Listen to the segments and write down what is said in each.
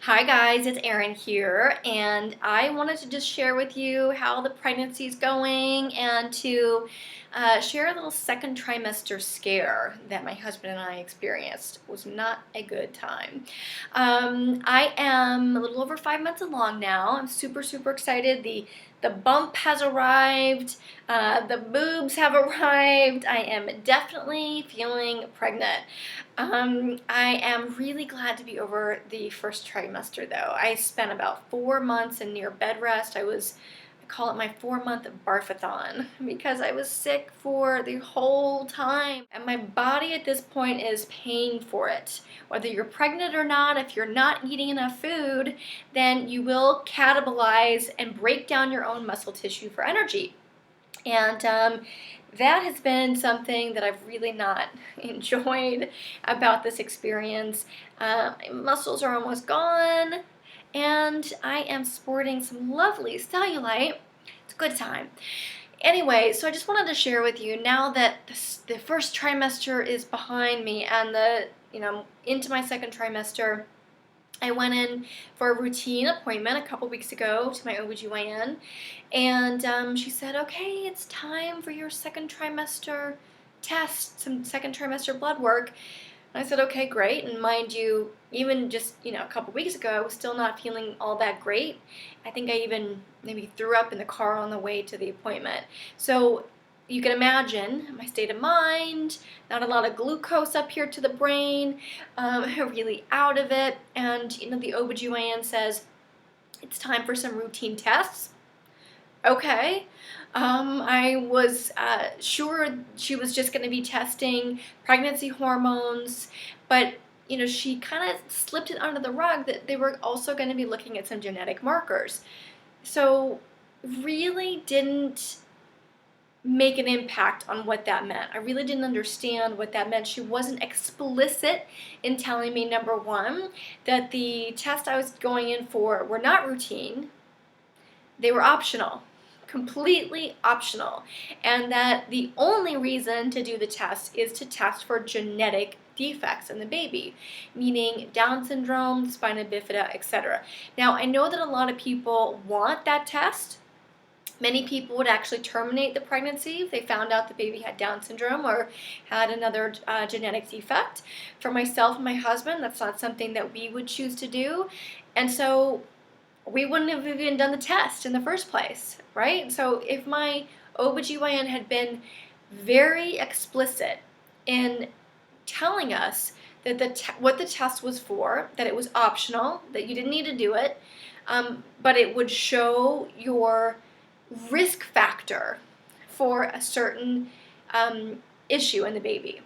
Hi guys, it's Erin here, and I wanted to just share with you how the pregnancy is going and to share a little second trimester scare that my husband and I experienced. It was not a good time. I am a little over 5 months along now. I'm super excited. The bump has arrived. The boobs have arrived. I am definitely feeling pregnant. I am really glad to be over the first trimester though. I spent about 4 months in near bed rest. I call it my 4 month barfathon because I was sick for the whole time. And my body at this point is paying for it. Whether you're pregnant or not, if you're not eating enough food, then you will catabolize and break down your own muscle tissue for energy. And that has been something that I've really not enjoyed about this experience. My muscles are almost gone, and I am sporting some lovely cellulite. It's a good time. Anyway, so I just wanted to share with you now that the first trimester is behind me and into my second trimester. I went in for a routine appointment a couple weeks ago to my OBGYN, and she said, okay, it's time for your second trimester test, some second trimester blood work. And I said, okay, great. And mind you, even just, a couple weeks ago, I was still not feeling all that great. I think I even maybe threw up in the car on the way to the appointment. So you can imagine my state of mind, not a lot of glucose up here to the brain, really out of it. And, the OBGYN says, it's time for some routine tests. Okay. I was sure she was just going to be testing pregnancy hormones, but she kind of slipped it under the rug that they were also going to be looking at some genetic markers. So really didn't make an impact on what that meant. I really didn't understand what that meant. She wasn't explicit in telling me, number one, that the tests I was going in for were not routine. They were optional, completely optional, and that the only reason to do the test is to test for genetic defects in the baby, meaning Down syndrome, spina bifida, etc. Now, I know that a lot of people want that test. Many people would actually terminate the pregnancy if they found out the baby had Down syndrome or had another genetic defect. For myself and my husband, that's not something that we would choose to do. And so we wouldn't have even done the test in the first place, right? So if my OBGYN had been very explicit in telling us that what the test was for, that it was optional, that you didn't need to do it, but it would show your risk factor for a certain issue in the baby.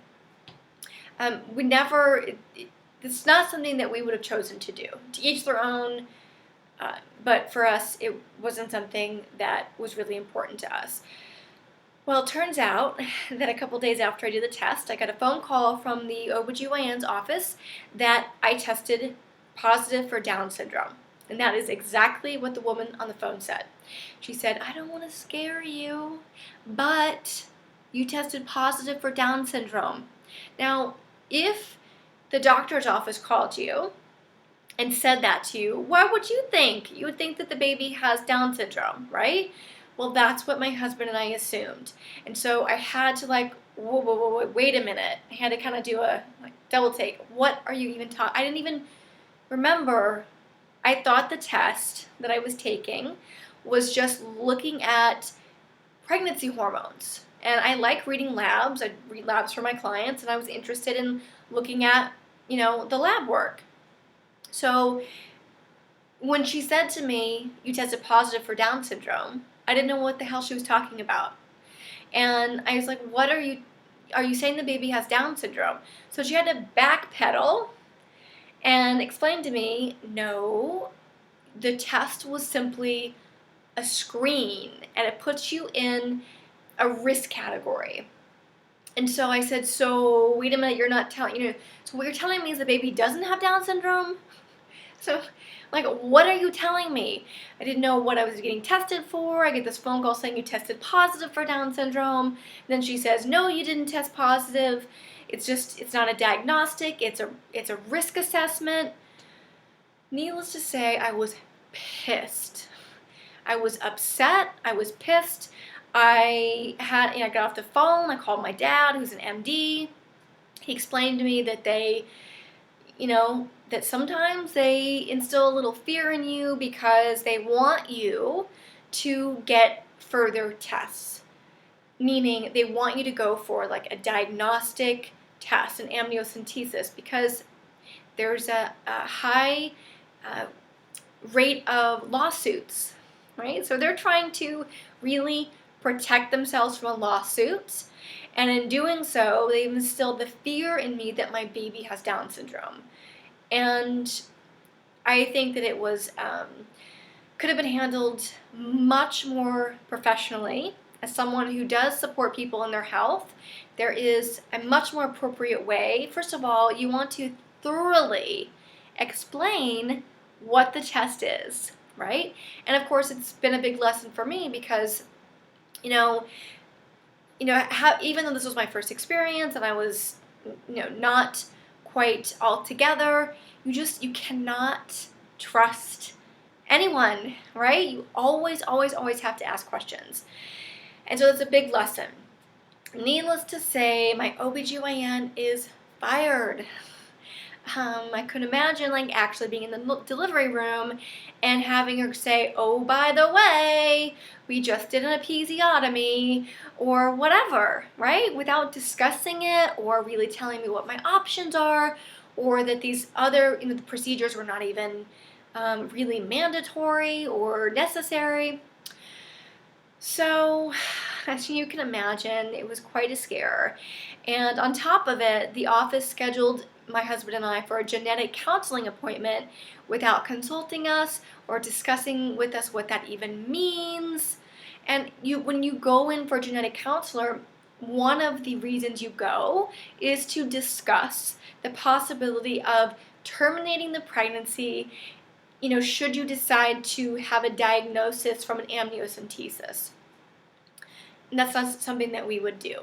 It's not something that we would have chosen to do. To each their own, but for us, it wasn't something that was really important to us. Well, it turns out that a couple days after I did the test, I got a phone call from the OBGYN's office that I tested positive for Down syndrome. And that is exactly what the woman on the phone said. She said, I don't want to scare you, but you tested positive for Down syndrome. Now, if the doctor's office called you and said that to you, what would you think? You would think that the baby has Down syndrome, right? Well, that's what my husband and I assumed. And so I had to whoa, wait a minute. I had to kind of do a double take. What are you even talking? I didn't even remember. I thought the test that I was taking was just looking at pregnancy hormones. And I like reading labs. I read labs for my clients, and I was interested in looking at, the lab work. So when she said to me, you tested positive for Down syndrome, I didn't know what the hell she was talking about. And I was like, what are you saying the baby has Down syndrome? So she had to backpedal and explain to me, no, the test was simply a screen, and it puts you in a risk category. And so I said, so wait a minute, you're not telling, so what you're telling me is the baby doesn't have Down syndrome? So, what are you telling me? I didn't know what I was getting tested for. I get this phone call saying you tested positive for Down syndrome. And then she says, no, you didn't test positive. It's not a diagnostic. It's a risk assessment. Needless to say, I was pissed. I was upset. I was pissed. I got off the phone. I called my dad, who's an MD. He explained to me that that sometimes they instill a little fear in you because they want you to get further tests. Meaning they want you to go for like a diagnostic test, an amniocentesis, because there's a high uh, rate of lawsuits, right? So they're trying to really protect themselves from lawsuits. And in doing so, they've instilled the fear in me that my baby has Down syndrome. And I think that it was could have been handled much more professionally. As someone who does support people in their health, there is a much more appropriate way. First of all, you want to thoroughly explain what the test is, right? And of course, it's been a big lesson for me because, you know, even though this was my first experience and I was, not quite all together, you cannot trust anyone, right? You always, always, always have to ask questions. And so it's a big lesson. Needless to say, my OBGYN is fired. I could imagine like actually being in the delivery room and having her say, oh, by the way, we just did an episiotomy or whatever, right? Without discussing it or really telling me what my options are, or that these other the procedures were not even really mandatory or necessary. So, as you can imagine, it was quite a scare. And on top of it, the office scheduled my husband and I for a genetic counseling appointment without consulting us or discussing with us what that even means. And when you go in for a genetic counselor, one of the reasons you go is to discuss the possibility of terminating the pregnancy, should you decide to have a diagnosis from an amniocentesis. And that's not something that we would do.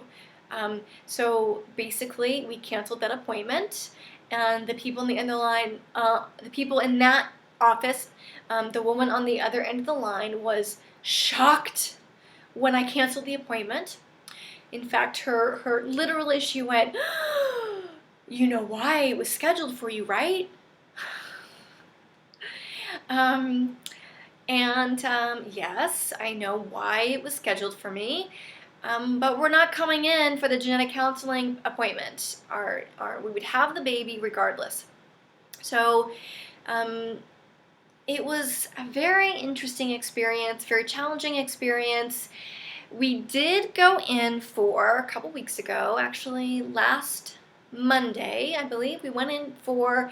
So basically, we canceled that appointment, and the people in the end of the line, the people in that office, the woman on the other end of the line was shocked when I canceled the appointment. In fact, her literally, she went, "You know why it was scheduled for you, right?" Yes, I know why it was scheduled for me, but we're not coming in for the genetic counseling appointment. We would have the baby regardless. So it was a very interesting experience, very challenging experience. We did go in for a couple weeks ago, actually last Monday, I believe. We went in for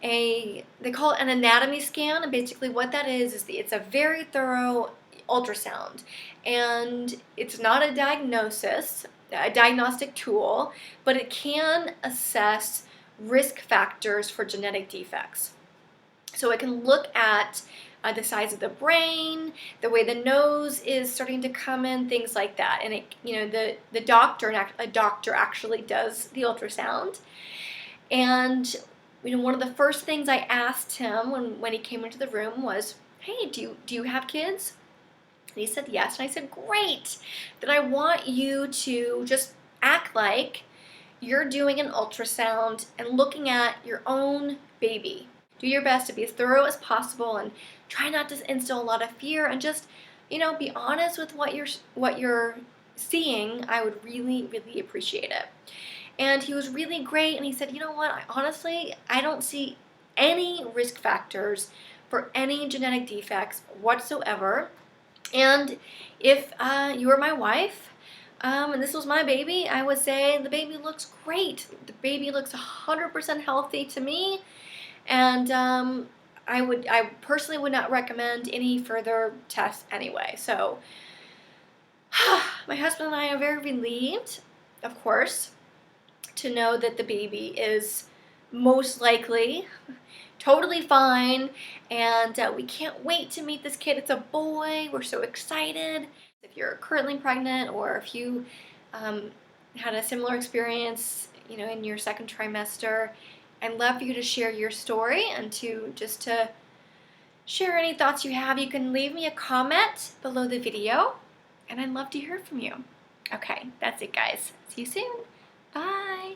they call it an anatomy scan, and basically what that is it's a very thorough ultrasound, and it's not a diagnostic tool, but it can assess risk factors for genetic defects. So it can look at the size of the brain, the way the nose is starting to come in, things like that. And a doctor actually does the ultrasound. And one of the first things I asked him when he came into the room was, "Hey, do you have kids?" And he said yes. And I said, "Great. Then I want you to just act like you're doing an ultrasound and looking at your own baby. Do your best to be as thorough as possible and try not to instill a lot of fear, and just, be honest with what you're seeing. I would really, really appreciate it." And he was really great, and he said, "You know what, I don't see any risk factors for any genetic defects whatsoever. And if you were my wife, and this was my baby, I would say the baby looks great. The baby looks 100% healthy to me, and I personally would not recommend any further tests anyway." So my husband and I are very relieved, of course, to know that the baby is most likely totally fine, and we can't wait to meet this kid. It's a boy. We're so excited. If you're currently pregnant, or if you had a similar experience, in your second trimester, I'd love for you to share your story and to share any thoughts you have. You can leave me a comment below the video, and I'd love to hear from you. Okay, that's it, guys. See you soon. Bye.